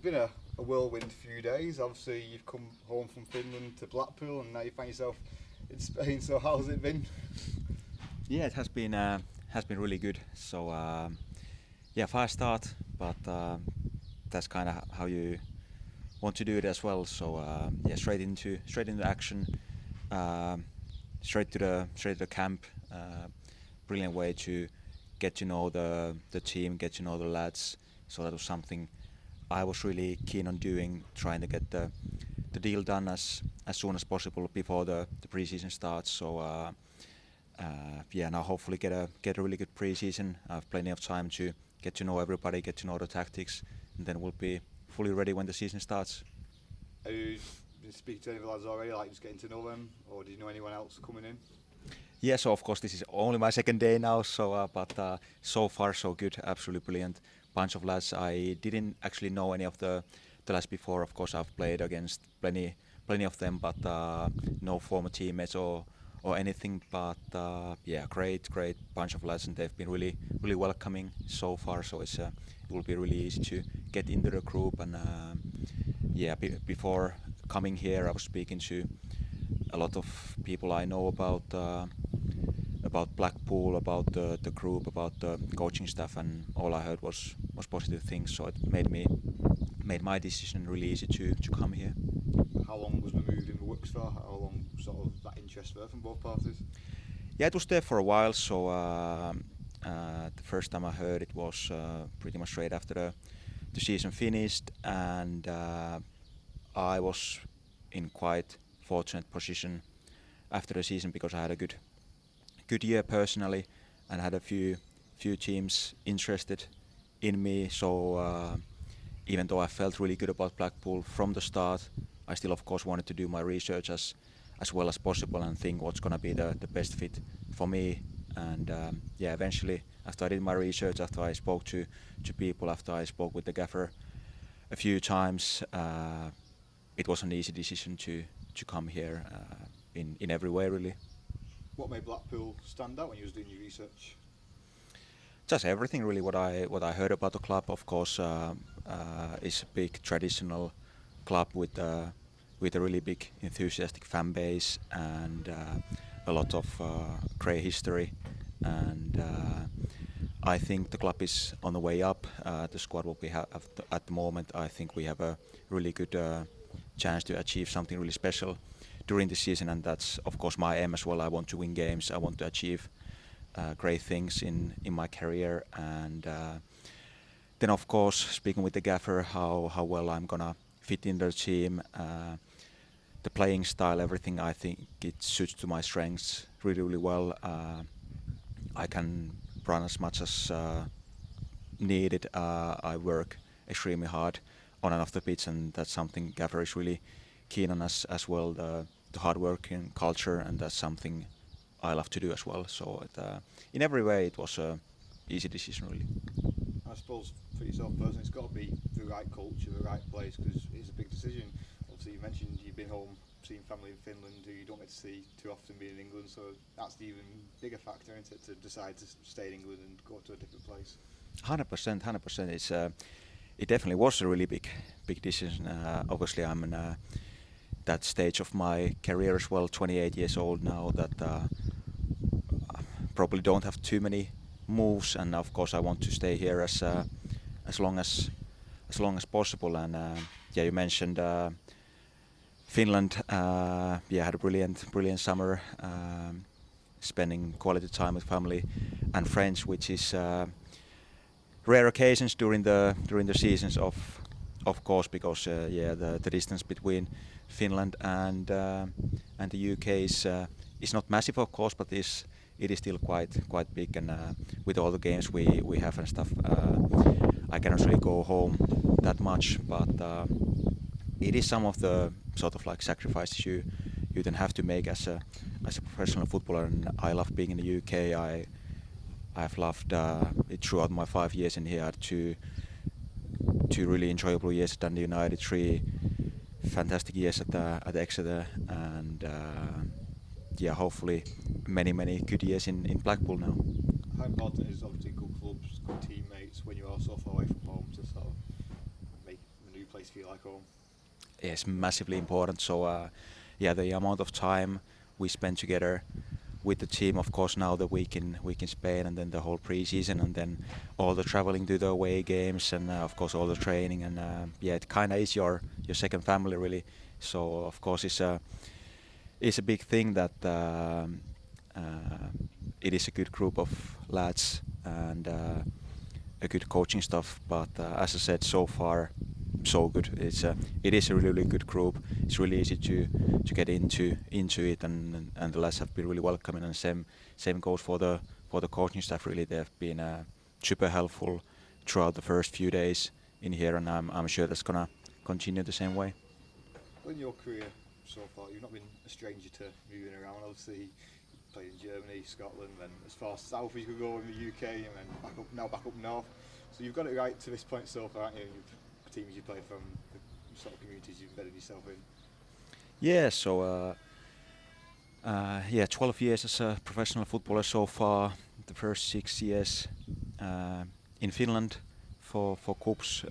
Been a whirlwind few days. Obviously, you've come home from Finland to Blackpool, and now you find yourself in Spain. So, how's it been? Yeah, it has been really good. So yeah, fast start, but that's kind of how you want to do it as well. So yeah, straight into action, um, straight to the camp. Brilliant way to get to know the team, get to know the lads. So that was something I was really keen on doing, trying to get the deal done as soon as possible before the preseason starts. So yeah, now hopefully get a really good preseason. I have plenty of time to get to know everybody, get to know the tactics, and then we'll be fully ready when the season starts. Have you been speaking to any of the lads already, like just getting to know them, or did you know anyone else coming in? Yeah, so of course this is only my second day now, so but so far so good, absolutely brilliant bunch of lads. I didn't actually know any of the lads before. Of course, I've played against plenty of them, but no former teammates or anything. But yeah, great bunch of lads, and they've been really welcoming so far. So it will be really easy to get into the group. And yeah, before coming here, I was speaking to a lot of people I know about Blackpool, about the group, about the coaching staff, and all I heard was positive things. So it made my decision really easy to come here. How long was the move in the works for? How long sort of that interest there from both parties? Yeah, it was there for a while. So the first time I heard it was pretty much straight after the season finished, and I was in quite fortunate position after the season because I had a good year personally, and had a few teams interested in me. So even though I felt really good about Blackpool from the start, I still of course wanted to do my research as well as possible and think what's gonna be the best fit for me. And yeah, eventually after I did my research, after I spoke to people, after I spoke with the gaffer a few times, it was an easy decision to come here in every way really. What made Blackpool stand out when you was doing your research? Just everything really. What I heard about the club, of course, is a big traditional club with a really big enthusiastic fan base and a lot of great history. And I think the club is on the way up. The squad what we have at the moment, I think we have a really good chance to achieve something really special during the season, and that's of course my aim as well. I want to win games. I want to achieve great things in my career, and then of course speaking with the gaffer how well I'm gonna fit in the team, the playing style, everything. I think it suits to my strengths really well. I can run as much as needed. I work extremely hard on and off the pitch, and that's something gaffer is really keen on us as well. The hard working culture, and that's something I love to do as well. So in every way, it was a easy decision really. I suppose for yourself personally, it's got to be the right culture, the right place, because it's a big decision. Obviously, you mentioned you've been home seeing family in Finland who you don't get to see too often being in England, so that's the even bigger factor, isn't it, to decide to stay in England and go to a different place. 100%, 100%. It definitely was a really big decision. Obviously, I'm in that stage of my career as well. 28 years old now. That probably don't have too many moves, and of course, I want to stay here as long as possible. And yeah, you mentioned Finland. Yeah, had a brilliant summer. Spending quality time with family and friends, which is rare occasions during the seasons of course, because yeah, the distance between Finland and the UK is not massive, of course, but it is still quite big. And with all the games we have and stuff, I cannot really go home that much. But it is some of the sort of like sacrifices you then have to make as a professional footballer. And I love being in the UK. I've loved it throughout my 5 years in here. Two really enjoyable years at Dundee United, 3 fantastic years at Exeter, and yeah, hopefully many good years in Blackpool now. How important is obviously good clubs, good teammates when you are so far away from home to sort of make the new place place feel like home? It's massively important. So yeah, the amount of time we spend together with the team, of course, now the week in Spain, and then the whole preseason, and then all the traveling to the away games, and of course all the training, and yeah, it kind of is your second family really. So of course it's a big thing that it is a good group of lads and a good coaching staff. But as I said, so far so good. It is a really good group. It's really easy to get into it, and the lads have been really welcoming. And same goes for the coaching staff. Really, they've been super helpful throughout the first few days in here, and I'm sure that's gonna continue the same way. In your career so far, you've not been a stranger to moving around. Obviously, you played in Germany, Scotland, and as far south as you could go in the UK, and then back up north. So you've got it right to this point so far, haven't you? Teams you play from, the sort of communities you've embedded yourself in. Yeah, so yeah, 12 years as a professional footballer so far. The first 6 years in Finland for KuPS.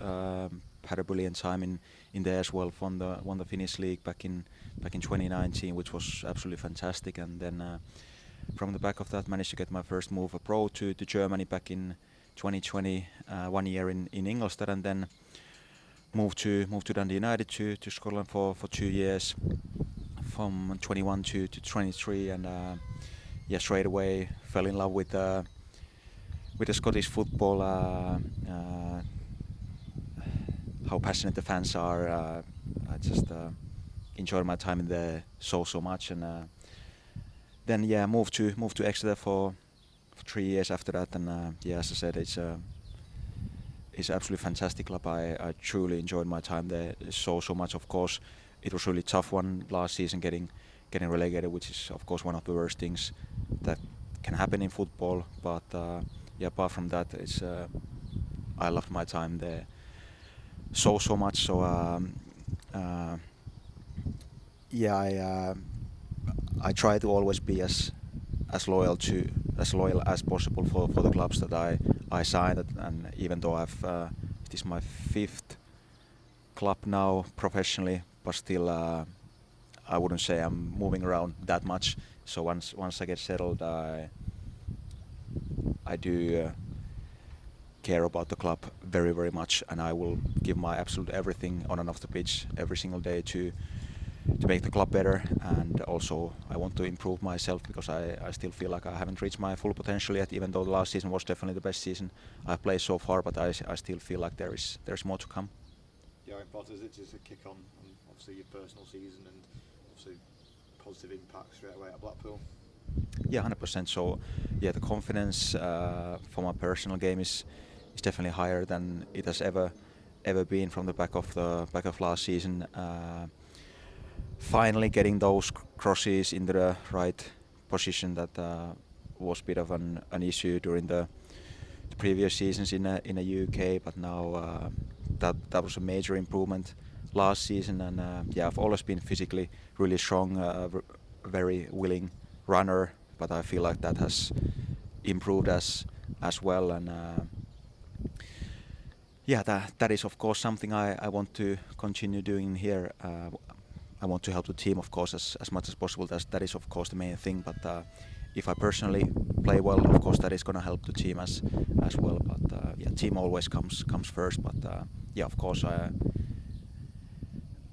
Had a brilliant time in there as well. Won the Finnish league back in 2019, which was absolutely fantastic. And then from the back of that, managed to get my first move abroad to Germany back in 2020. 1 year in Ingolstadt, and then moved to Dundee United to Scotland for 2 years, from 21 to 23, and yeah, straight away fell in love with the Scottish football. How passionate the fans are. I just enjoyed my time in there so much, and then yeah, moved to Exeter for 3 years after that, and yeah, as I said, it's absolutely fantastic club. I truly enjoyed my time there so much. Of course, it was really tough one last season, getting relegated, which is of course one of the worst things that can happen in football. But yeah, apart from that, it's I loved my time there so much. So yeah, I try to always be as loyal as possible for the clubs that I signed, and even though it is my 5th club now professionally, but still I wouldn't say I'm moving around that much. So once I get settled, I do care about the club very much, and I will give my absolute everything on and off the pitch every single day to make the club better. And also I want to improve myself, because I still feel like I haven't reached my full potential yet, even though the last season was definitely the best season I've played so far. But I still feel like there's more to come. Yeah, how important is it to kick on obviously your personal season and obviously positive impact straight away at Blackpool? Yeah, 100%. So yeah, the confidence for my personal game is definitely higher than it has ever been from the back of last season. Finally getting those crosses into the right position, that was a bit of an issue during the previous seasons in the UK, but now that was a major improvement last season. And yeah, I've always been physically really strong, very willing runner, but I feel like that has improved as well. And yeah, that is of course something I want to continue doing here. I want to help the team, of course, as much as possible. That is of course the main thing. But if I personally play well, of course that is going to help the team as well. But yeah, team always comes first. But yeah, of course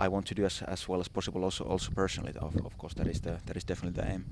I want to do as well as possible also personally. Of course that is definitely the aim.